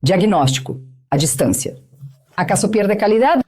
Diagnóstico, a distância. ¿Acaso pierde calidad?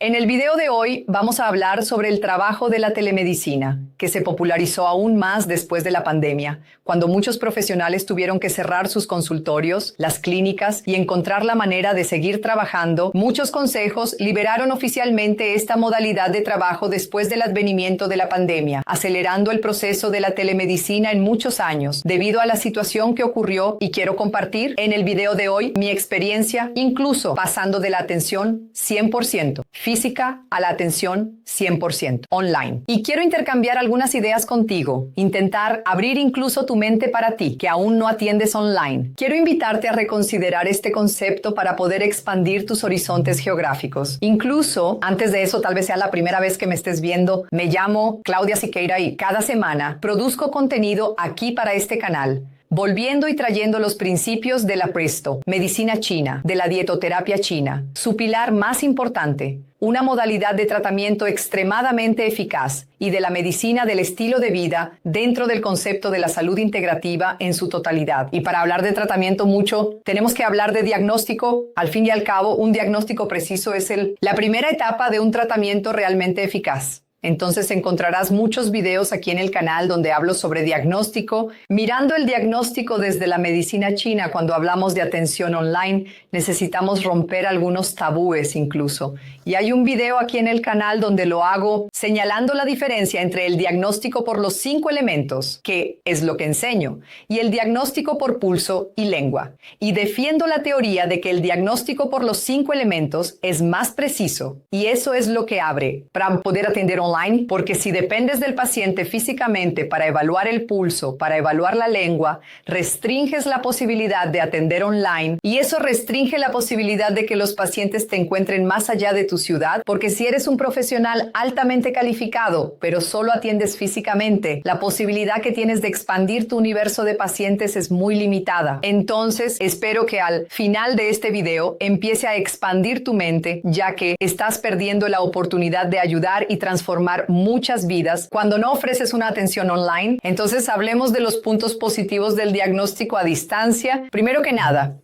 En el video de hoy vamos a hablar sobre el trabajo de la telemedicina, que se popularizó aún más después de la pandemia, cuando muchos profesionales tuvieron que cerrar sus consultorios, las clínicas y encontrar la manera de seguir trabajando. Muchos consejos liberaron oficialmente esta modalidad de trabajo después del advenimiento de la pandemia, acelerando el proceso de la telemedicina en muchos años, debido a la situación que ocurrió, y quiero compartir en el video de hoy mi experiencia, incluso pasando de la atención 100% física a la atención 100% online. Y quiero intercambiar algunas ideas contigo, intentar abrir incluso tu mente para ti, que aún no atiendes online. Quiero invitarte a reconsiderar este concepto para poder expandir tus horizontes geográficos. Incluso, antes de eso, tal vez sea la primera vez que me estés viendo, me llamo Claudia Siqueira y cada semana produzco contenido aquí para este canal, volviendo y trayendo los principios de la Presto, medicina china, de la dietoterapia china, su pilar más importante, una modalidad de tratamiento extremadamente eficaz, y de la medicina del estilo de vida dentro del concepto de la salud integrativa en su totalidad. Y para hablar de tratamiento mucho, tenemos que hablar de diagnóstico. Al fin y al cabo, un diagnóstico preciso es la primera etapa de un tratamiento realmente eficaz. Entonces encontrarás muchos videos aquí en el canal donde hablo sobre diagnóstico, mirando el diagnóstico desde la medicina china. Cuando hablamos de atención online, necesitamos romper algunos tabúes incluso. Y hay un video aquí en el canal donde lo hago señalando la diferencia entre el diagnóstico por los 5 elementos, que es lo que enseño, y el diagnóstico por pulso y lengua. Y defiendo la teoría de que el diagnóstico por los 5 elementos es más preciso, y eso es lo que abre para poder atender online. Porque si dependes del paciente físicamente para evaluar el pulso, para evaluar la lengua, restringes la posibilidad de atender online, y eso restringe la posibilidad de que los pacientes te encuentren más allá de tu ciudad, porque si eres un profesional altamente calificado, pero solo atiendes físicamente, la posibilidad que tienes de expandir tu universo de pacientes es muy limitada. Entonces, espero que al final de este video empiece a expandir tu mente, ya que estás perdiendo la oportunidad de ayudar y transformar muchas vidas cuando no ofreces una atención online. Entonces hablemos de los puntos positivos del diagnóstico a distancia. Primero que nada,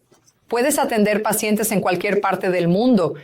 puedes atender pacientes en cualquier parte del mundo.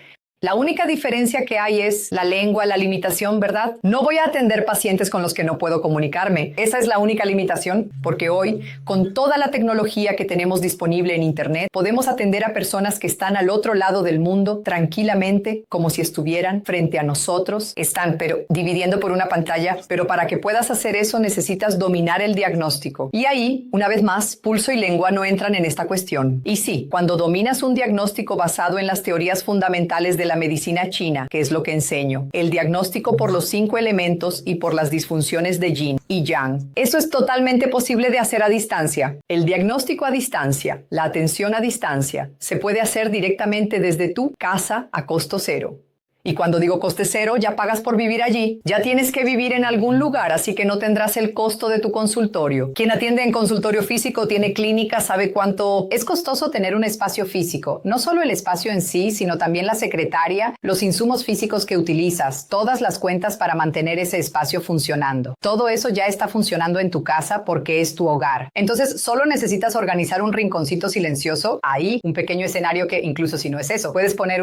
La única diferencia que hay es la lengua, la limitación, ¿verdad? No voy a atender pacientes con los que no puedo comunicarme. Esa es la única limitación, porque hoy, con toda la tecnología que tenemos disponible en Internet, podemos atender a personas que están al otro lado del mundo tranquilamente, como si estuvieran frente a nosotros. Están, pero dividiendo por una pantalla. Pero para que puedas hacer eso, necesitas dominar el diagnóstico. Y ahí, una vez más, pulso y lengua no entran en esta cuestión. Y sí, cuando dominas un diagnóstico basado en las teorías fundamentales de la medicina china, que es lo que enseño, el diagnóstico por los 5 elementos y por las disfunciones de yin y yang, eso es totalmente posible de hacer a distancia. El diagnóstico a distancia, la atención a distancia, se puede hacer directamente desde tu casa a costo cero. Y cuando digo coste cero, ya pagas por vivir allí. Ya tienes que vivir en algún lugar, así que no tendrás el costo de tu consultorio. Quien atiende en consultorio físico, tiene clínica, sabe cuánto es costoso tener un espacio físico. No solo el espacio en sí, sino también la secretaria, los insumos físicos que utilizas, todas las cuentas para mantener ese espacio funcionando. Todo eso ya está funcionando en tu casa porque es tu hogar. Entonces, solo necesitas organizar un rinconcito silencioso, ahí, un pequeño escenario que incluso si no es eso, puedes poner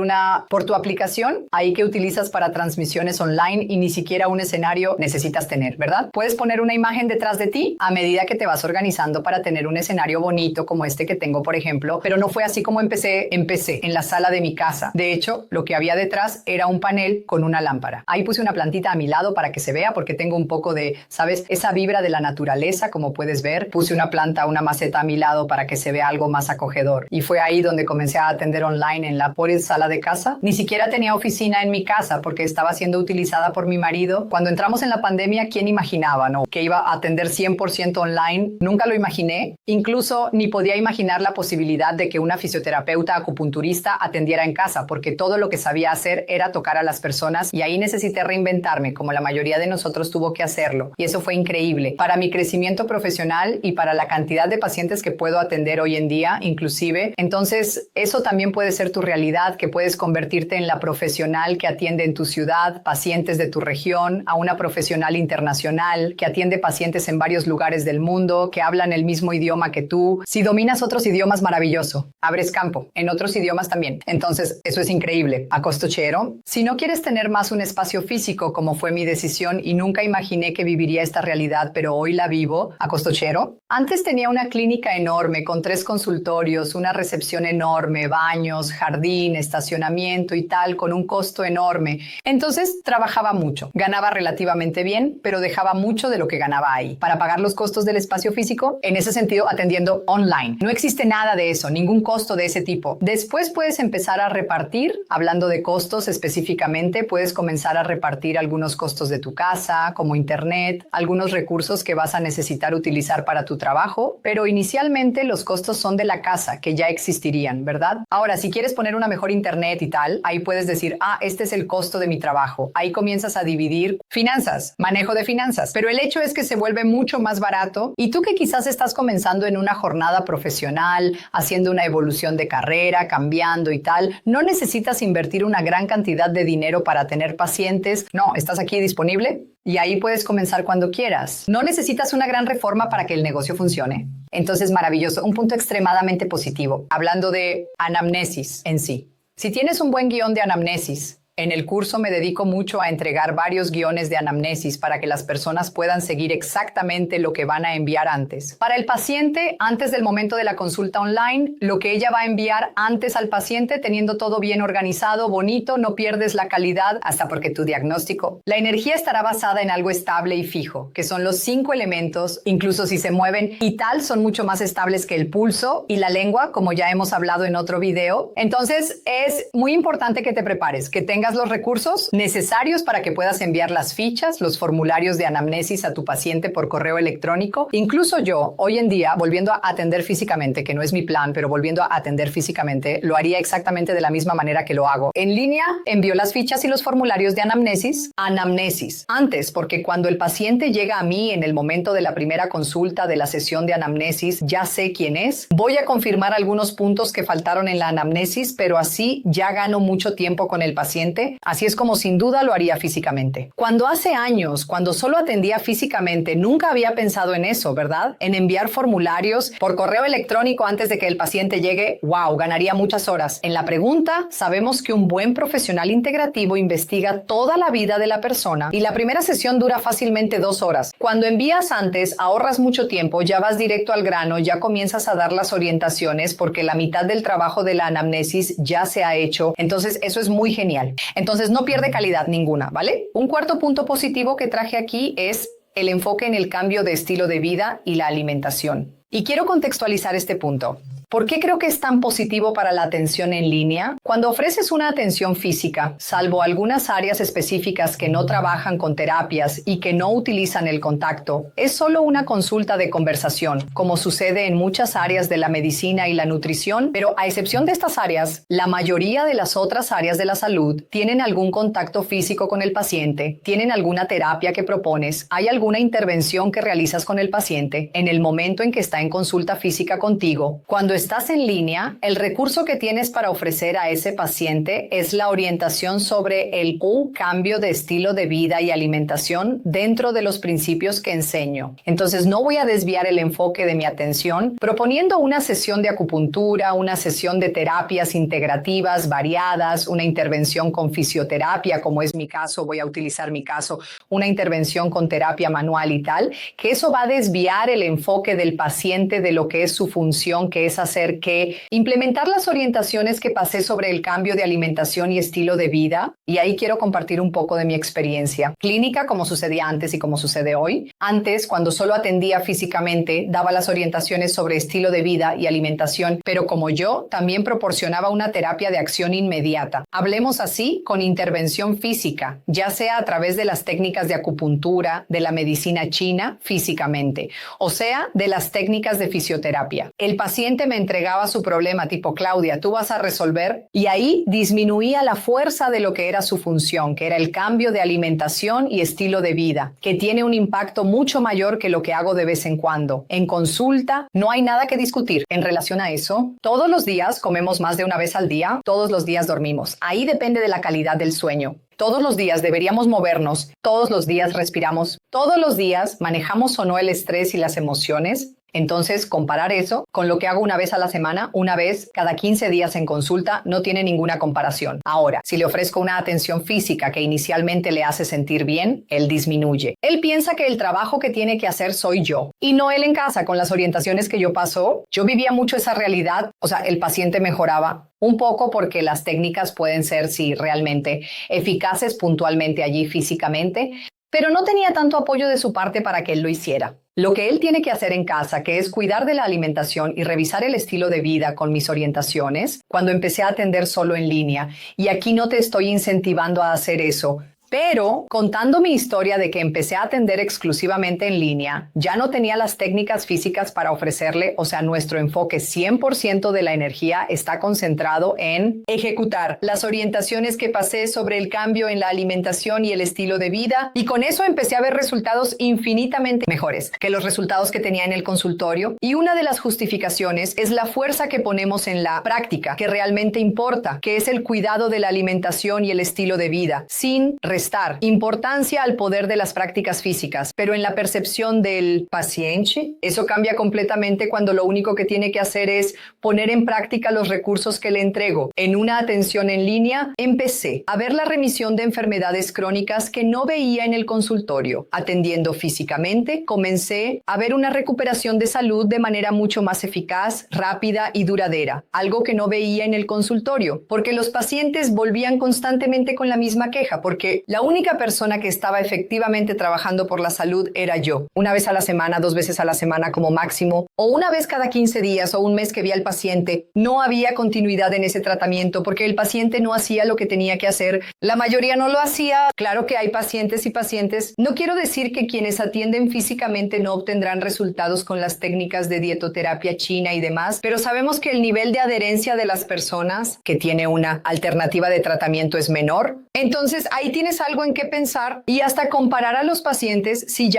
por tu aplicación, ahí que utilizas para transmisiones online, y ni siquiera un escenario necesitas tener, ¿verdad? Puedes poner una imagen detrás de ti a medida que te vas organizando para tener un escenario bonito como este que tengo, por ejemplo, pero no fue así como empecé en la sala de mi casa. De hecho, lo que había detrás era un panel con una lámpara. Ahí puse una plantita a mi lado para que se vea, porque tengo un poco de, ¿sabes? Esa vibra de la naturaleza, como puedes ver. Puse una planta, una maceta a mi lado para que se vea algo más acogedor. Y fue ahí donde comencé a atender online en la pobre sala de casa. Ni siquiera tenía oficina en mi casa porque estaba siendo utilizada por mi marido. Cuando entramos en la pandemia, ¿quién imaginaba, no? Que iba a atender 100% online. Nunca lo imaginé. Incluso ni podía imaginar la posibilidad de que una fisioterapeuta acupunturista atendiera en casa, porque todo lo que sabía hacer era tocar a las personas, y ahí necesité reinventarme, como la mayoría de nosotros tuvo que hacerlo. Y eso fue increíble para mi crecimiento profesional y para la cantidad de pacientes que puedo atender hoy en día, inclusive. Entonces, eso también puede ser tu realidad, que puedes convertirte en la profesional profesional que atiende en tu ciudad pacientes de tu región, a una profesional internacional que atiende pacientes en varios lugares del mundo, que hablan el mismo idioma que tú. Si dominas otros idiomas, maravilloso. Abres campo. En otros idiomas también. Entonces, eso es increíble. A costo cero. Si no quieres tener más un espacio físico, como fue mi decisión y nunca imaginé que viviría esta realidad, pero hoy la vivo, a costo cero. Antes tenía una clínica enorme con 3 consultorios, una recepción enorme, baños, jardín, estacionamiento y tal, con un costo enorme. Entonces trabajaba mucho, ganaba relativamente bien, pero dejaba mucho de lo que ganaba ahí para pagar los costos del espacio físico, en ese sentido atendiendo online. No existe nada de eso, ningún costo de ese tipo. Después puedes empezar a repartir, hablando de costos específicamente, puedes comenzar a repartir algunos costos de tu casa, como internet, algunos recursos que vas a necesitar utilizar para tu trabajo, pero inicialmente los costos son de la casa, que ya existirían, ¿verdad? Ahora, si quieres poner una mejor internet y tal, ahí puedes decir, este es el costo de mi trabajo. Ahí comienzas a dividir finanzas, manejo de finanzas, pero el hecho es que se vuelve mucho más barato y tú que quizás estás comenzando en una jornada profesional, haciendo una evolución de carrera, cambiando y tal, no necesitas invertir una gran cantidad de dinero para tener pacientes. No, estás aquí disponible y ahí puedes comenzar cuando quieras. No necesitas una gran reforma para que el negocio funcione. Entonces, maravilloso. Un punto extremadamente positivo. Hablando de anamnesis en sí. Si tienes un buen guión de anamnesis, en el curso me dedico mucho a entregar varios guiones de anamnesis para que las personas puedan seguir exactamente lo que van a enviar antes. Para el paciente, antes del momento de la consulta online, lo que ella va a enviar antes al paciente, teniendo todo bien organizado, bonito, no pierdes la calidad, hasta porque tu diagnóstico. La energía estará basada en algo estable y fijo, que son los 5 elementos, incluso si se mueven y tal, son mucho más estables que el pulso y la lengua, como ya hemos hablado en otro video. Entonces, es muy importante que te prepares, que tengas los recursos necesarios para que puedas enviar las fichas, los formularios de anamnesis a tu paciente por correo electrónico. Incluso yo, hoy en día, volviendo a atender físicamente, que no es mi plan, pero volviendo a atender físicamente, lo haría exactamente de la misma manera que lo hago. En línea, envío las fichas y los formularios de anamnesis. Antes, porque cuando el paciente llega a mí en el momento de la primera consulta de la sesión de anamnesis, ya sé quién es. Voy a confirmar algunos puntos que faltaron en la anamnesis, pero así ya gano mucho tiempo con el paciente. Así es como sin duda lo haría físicamente. Cuando hace años, cuando solo atendía físicamente, nunca había pensado en eso, ¿verdad? En enviar formularios por correo electrónico antes de que el paciente llegue. ¡Wow! Ganaría muchas horas. En la pregunta, sabemos que un buen profesional integrativo investiga toda la vida de la persona y la primera sesión dura fácilmente 2 horas. Cuando envías antes, ahorras mucho tiempo, ya vas directo al grano, ya comienzas a dar las orientaciones porque la mitad del trabajo de la anamnesis ya se ha hecho. Entonces, eso es muy genial. Entonces no pierde calidad ninguna, ¿vale? Un cuarto punto positivo que traje aquí es el enfoque en el cambio de estilo de vida y la alimentación. Y quiero contextualizar este punto. ¿Por qué creo que es tan positivo para la atención en línea? Cuando ofreces una atención física, salvo algunas áreas específicas que no trabajan con terapias y que no utilizan el contacto, es solo una consulta de conversación, como sucede en muchas áreas de la medicina y la nutrición, pero a excepción de estas áreas, la mayoría de las otras áreas de la salud tienen algún contacto físico con el paciente, tienen alguna terapia que propones, hay alguna intervención que realizas con el paciente en el momento en que está en consulta física contigo. Cuando estás en línea, el recurso que tienes para ofrecer a ese paciente es la orientación sobre el cambio de estilo de vida y alimentación dentro de los principios que enseño. Entonces, no voy a desviar el enfoque de mi atención proponiendo una sesión de acupuntura, una sesión de terapias integrativas variadas, una intervención con fisioterapia, como es mi caso, voy a utilizar mi caso, una intervención con terapia manual y tal, que eso va a desviar el enfoque del paciente de lo que es su función, que es hacer que implementar las orientaciones que pasé sobre el cambio de alimentación y estilo de vida. Y ahí quiero compartir un poco de mi experiencia clínica, como sucedía antes y como sucede hoy. Antes, cuando solo atendía físicamente, daba las orientaciones sobre estilo de vida y alimentación, pero como yo, también proporcionaba una terapia de acción inmediata. Hablemos así, con intervención física, ya sea a través de las técnicas de acupuntura, de la medicina china, físicamente, o sea, de las técnicas de fisioterapia. El paciente me entregaba su problema, tipo Claudia, tú vas a resolver, y ahí disminuía la fuerza de lo que era su función, que era el cambio de alimentación y estilo de vida, que tiene un impacto mucho mayor que lo que hago de vez en cuando. En consulta no hay nada que discutir en relación a eso. Todos los días comemos más de una vez al día, todos los días dormimos. Ahí depende de la calidad del sueño. Todos los días deberíamos movernos, todos los días respiramos, todos los días manejamos o no el estrés y las emociones. Entonces, comparar eso con lo que hago una vez a la semana, una vez cada 15 días en consulta, no tiene ninguna comparación. Ahora, si le ofrezco una atención física que inicialmente le hace sentir bien, él disminuye. Él piensa que el trabajo que tiene que hacer soy yo y no él en casa. Con las orientaciones que yo paso, yo vivía mucho esa realidad. O sea, el paciente mejoraba un poco porque las técnicas pueden ser, sí, realmente eficaces puntualmente allí físicamente, pero no tenía tanto apoyo de su parte para que él lo hiciera. Lo que él tiene que hacer en casa, que es cuidar de la alimentación y revisar el estilo de vida con mis orientaciones, cuando empecé a atender solo en línea, y aquí no te estoy incentivando a hacer eso, pero contando mi historia de que empecé a atender exclusivamente en línea, ya no tenía las técnicas físicas para ofrecerle, o sea, nuestro enfoque 100% de la energía está concentrado en ejecutar las orientaciones que pasé sobre el cambio en la alimentación y el estilo de vida, y con eso empecé a ver resultados infinitamente mejores que los resultados que tenía en el consultorio. Y una de las justificaciones es la fuerza que ponemos en la práctica, que realmente importa, que es el cuidado de la alimentación y el estilo de vida, sin restar importancia al poder de las prácticas físicas, pero en la percepción del paciente, eso cambia completamente cuando lo único que tiene que hacer es poner en práctica los recursos que le entrego. En una atención en línea, empecé a ver la remisión de enfermedades crónicas que no veía en el consultorio. Atendiendo físicamente, comencé a ver una recuperación de salud de manera mucho más eficaz, rápida y duradera, algo que no veía en el consultorio, porque los pacientes volvían constantemente con la misma queja, porque la única persona que estaba efectivamente trabajando por la salud era yo. Una vez a la semana, 2 veces a la semana como máximo, o una vez cada 15 días o un mes que vi al paciente. No había continuidad en ese tratamiento porque el paciente no hacía lo que tenía que hacer. La mayoría no lo hacía. Claro que hay pacientes y pacientes. No quiero decir que quienes atienden físicamente no obtendrán resultados con las técnicas de dietoterapia china y demás, pero sabemos que el nivel de adherencia de las personas que tiene una alternativa de tratamiento es menor. Entonces, ahí tienes algo en qué pensar y hasta comparar a los pacientes si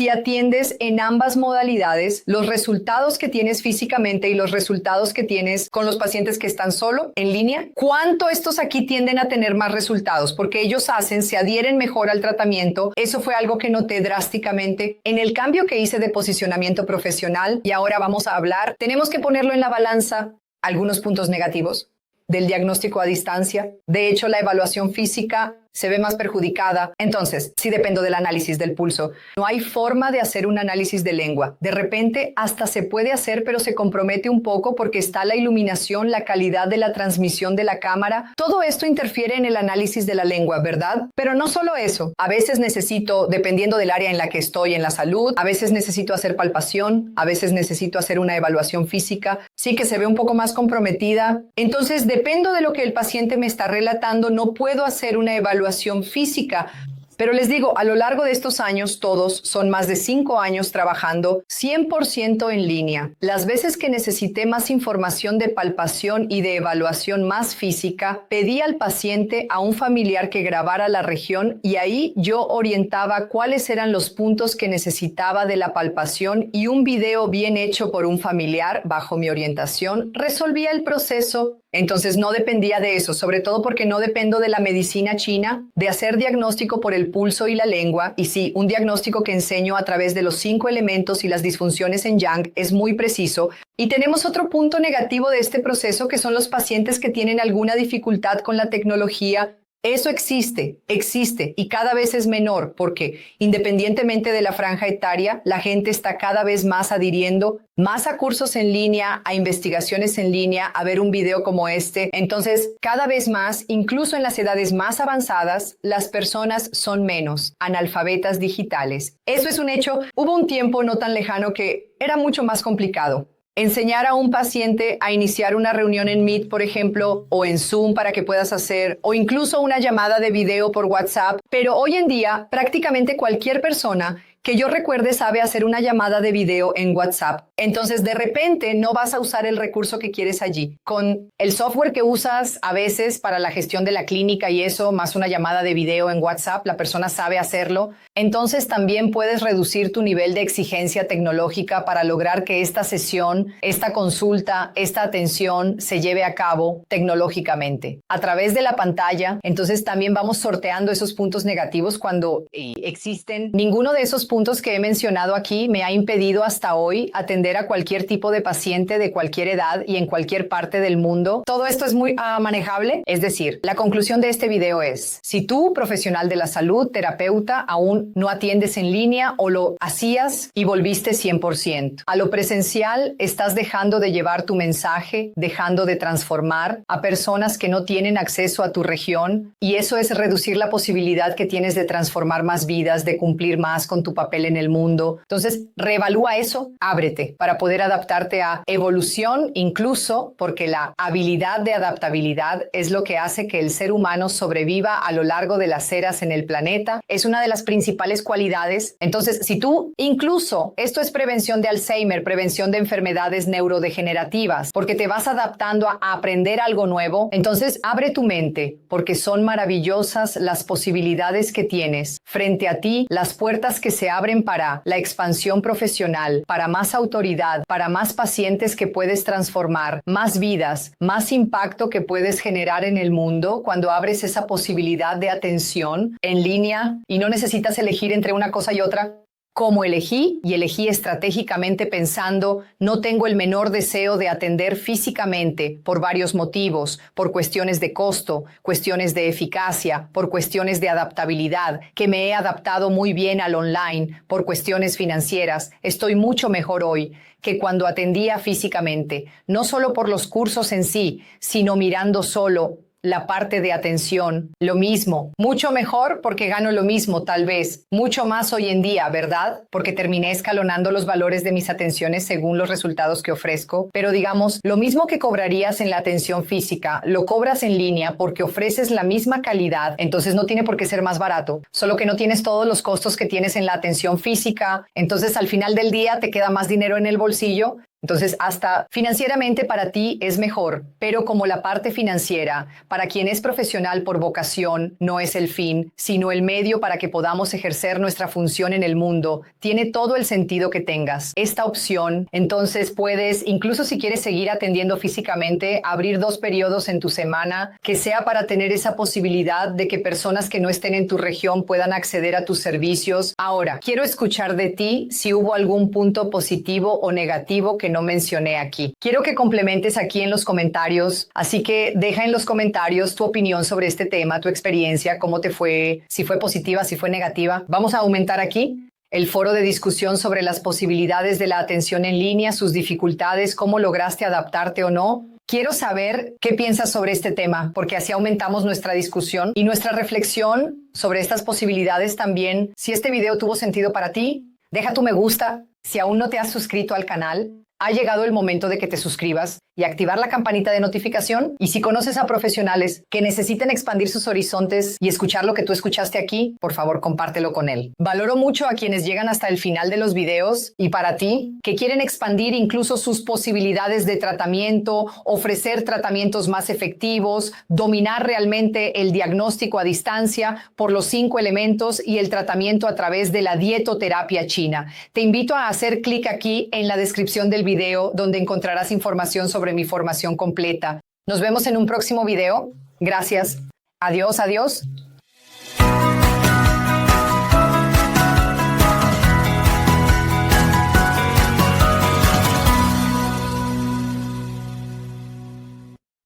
atiendes en ambas modalidades, los resultados que tienes físicamente y los resultados que tienes con los pacientes que están solo en línea. ¿Cuánto estos aquí tienden a tener más resultados? Porque ellos se adhieren mejor al tratamiento. Eso fue algo que noté drásticamente en el cambio que hice de posicionamiento profesional, y ahora vamos a hablar. Tenemos que ponerlo en la balanza algunos puntos negativos del diagnóstico a distancia. De hecho, la evaluación física se ve más perjudicada. Entonces, sí dependo del análisis del pulso. No hay forma de hacer un análisis de lengua. De repente, hasta se puede hacer, pero se compromete un poco porque está la iluminación, la calidad de la transmisión de la cámara. Todo esto interfiere en el análisis de la lengua, ¿verdad? Pero no solo eso. A veces necesito, dependiendo del área en la que estoy en la salud, a veces necesito hacer palpación, a veces necesito hacer una evaluación física. Sí que se ve un poco más comprometida. Entonces, dependo de lo que el paciente me está relatando. No puedo hacer una evaluación física. Pero les digo, a lo largo de estos años, todos son más de 5 años trabajando 100% en línea. Las veces que necesité más información de palpación y de evaluación más física, pedí al paciente a un familiar que grabara la región y ahí yo orientaba cuáles eran los puntos que necesitaba de la palpación, y un video bien hecho por un familiar bajo mi orientación resolvía el proceso. Entonces no dependía de eso, sobre todo porque no dependo de la medicina china, de hacer diagnóstico por el pulso y la lengua. Y sí, un diagnóstico que enseño a través de los 5 elementos y las disfunciones en Yang es muy preciso. Y tenemos otro punto negativo de este proceso, que son los pacientes que tienen alguna dificultad con la tecnología. Eso existe y cada vez es menor porque independientemente de la franja etaria, la gente está cada vez más adhiriendo más a cursos en línea, a investigaciones en línea, a ver un video como este. Entonces, cada vez más, incluso en las edades más avanzadas, las personas son menos analfabetas digitales. Eso es un hecho. Hubo un tiempo no tan lejano que era mucho más complicado enseñar a un paciente a iniciar una reunión en Meet, por ejemplo, o en Zoom para que puedas hacer, o incluso una llamada de video por WhatsApp. Pero hoy en día, prácticamente cualquier persona que yo recuerde, sabe hacer una llamada de video en WhatsApp. Entonces, de repente, no vas a usar el recurso que quieres allí. Con el software que usas a veces para la gestión de la clínica y eso, más una llamada de video en WhatsApp, la persona sabe hacerlo. Entonces, también puedes reducir tu nivel de exigencia tecnológica para lograr que esta sesión, esta consulta, esta atención se lleve a cabo tecnológicamente. A través de la pantalla, entonces también vamos sorteando esos puntos negativos cuando existen. Ninguno de esos puntos que he mencionado aquí me ha impedido hasta hoy atender a cualquier tipo de paciente de cualquier edad y en cualquier parte del mundo. Todo esto es muy manejable. Es decir, la conclusión de este video es, si tú, profesional de la salud, terapeuta, aún no atiendes en línea o lo hacías y volviste 100%. A lo presencial, estás dejando de llevar tu mensaje, dejando de transformar a personas que no tienen acceso a tu región, y eso es reducir la posibilidad que tienes de transformar más vidas, de cumplir más con tu papel en el mundo. Entonces, reevalúa eso, ábrete para poder adaptarte a evolución, incluso porque la habilidad de adaptabilidad es lo que hace que el ser humano sobreviva a lo largo de las eras en el planeta. Es una de las principales cualidades. Entonces, si tú, incluso, esto es prevención de Alzheimer, prevención de enfermedades neurodegenerativas, porque te vas adaptando a aprender algo nuevo, entonces abre tu mente, porque son maravillosas las posibilidades que tienes frente a ti, las puertas que se abren para la expansión profesional, para más autoridad, para más pacientes que puedes transformar, más vidas, más impacto que puedes generar en el mundo cuando abres esa posibilidad de atención en línea y no necesitas elegir entre una cosa y otra. Como elegí, y elegí estratégicamente pensando, no tengo el menor deseo de atender físicamente por varios motivos, por cuestiones de costo, cuestiones de eficacia, por cuestiones de adaptabilidad, que me he adaptado muy bien al online, por cuestiones financieras. Estoy mucho mejor hoy que cuando atendía físicamente, no solo por los cursos en sí, sino mirando solo la parte de atención, lo mismo, mucho mejor porque gano lo mismo tal vez, mucho más hoy en día, ¿verdad? Porque terminé escalonando los valores de mis atenciones según los resultados que ofrezco, pero digamos, lo mismo que cobrarías en la atención física, lo cobras en línea porque ofreces la misma calidad, entonces no tiene por qué ser más barato, solo que no tienes todos los costos que tienes en la atención física, entonces al final del día te queda más dinero en el bolsillo. Entonces, hasta financieramente para ti es mejor, pero como la parte financiera, para quien es profesional por vocación, no es el fin, sino el medio para que podamos ejercer nuestra función en el mundo, tiene todo el sentido que tengas esta opción. Entonces puedes, incluso si quieres seguir atendiendo físicamente, abrir 2 periodos en tu semana, que sea para tener esa posibilidad de que personas que no estén en tu región puedan acceder a tus servicios. Ahora, quiero escuchar de ti si hubo algún punto positivo o negativo que no mencioné aquí. Quiero que complementes aquí en los comentarios, así que deja en los comentarios tu opinión sobre este tema, tu experiencia, cómo te fue, si fue positiva, si fue negativa. Vamos a aumentar aquí el foro de discusión sobre las posibilidades de la atención en línea, sus dificultades, cómo lograste adaptarte o no. Quiero saber qué piensas sobre este tema, porque así aumentamos nuestra discusión y nuestra reflexión sobre estas posibilidades también. Si este video tuvo sentido para ti, deja tu me gusta. Si aún no te has suscrito al canal, ha llegado el momento de que te suscribas y activar la campanita de notificación. Y si conoces a profesionales que necesiten expandir sus horizontes y escuchar lo que tú escuchaste aquí, por favor, compártelo con él. Valoro mucho a quienes llegan hasta el final de los videos y para ti, que quieren expandir incluso sus posibilidades de tratamiento, ofrecer tratamientos más efectivos, dominar realmente el diagnóstico a distancia por los 5 elementos y el tratamiento a través de la dietoterapia china. Te invito a hacer clic aquí en la descripción del video donde encontrarás información sobre mi formación completa. Nos vemos en un próximo video. Gracias. Adiós, adiós.